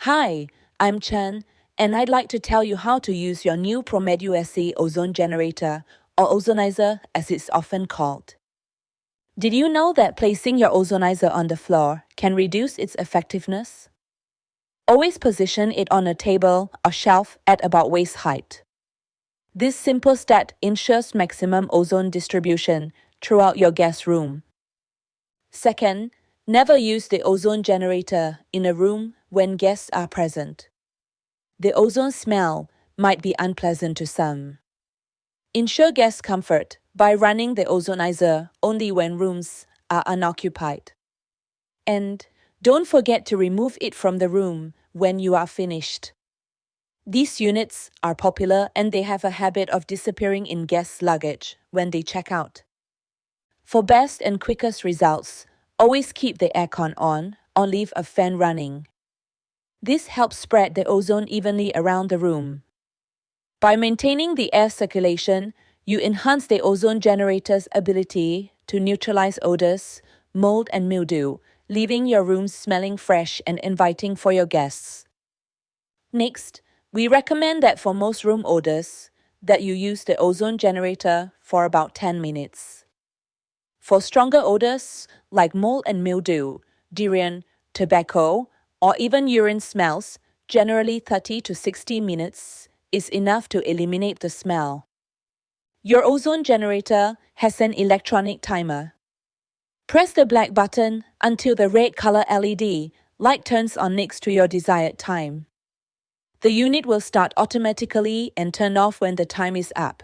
Hi, I'm Chen, and I'd like to tell you how to use your new ProMedUSA Ozone Generator, or ozonizer as it's often called. Did you know that placing your ozonizer on the floor can reduce its effectiveness? Always position it on a table or shelf at about waist height. This simple step ensures maximum ozone distribution throughout your guest room. Second, never use the ozone generator in a room when guests are present. The ozone smell might be unpleasant to some. Ensure guest comfort by running the ozonizer only when rooms are unoccupied. And don't forget to remove it from the room when you are finished. These units are popular and they have a habit of disappearing in guests' luggage when they check out. For best and quickest results, always keep the aircon on or leave a fan running. This helps spread the ozone evenly around the room. By maintaining the air circulation, you enhance the ozone generator's ability to neutralize odors, mold, and mildew, leaving your room smelling fresh and inviting for your guests. Next, we recommend that for most room odors, that you use the ozone generator for about 10 minutes. For stronger odors like mold and mildew, durian, tobacco, or even urine smells, generally 30 to 60 minutes is enough to eliminate the smell. Your ozone generator has an electronic timer. Press the black button until the red color LED light turns on next to your desired time. The unit will start automatically and turn off when the time is up.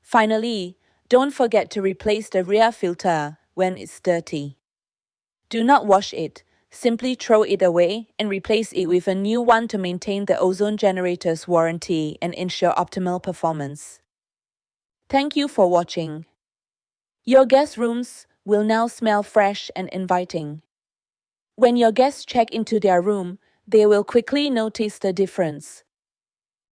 Finally, don't forget to replace the rear filter when it's dirty. Do not wash it. Simply throw it away and replace it with a new one to maintain the ozone generator's warranty and ensure optimal performance. Thank you for watching. Your guest rooms will now smell fresh and inviting. When your guests check into their room, they will quickly notice the difference.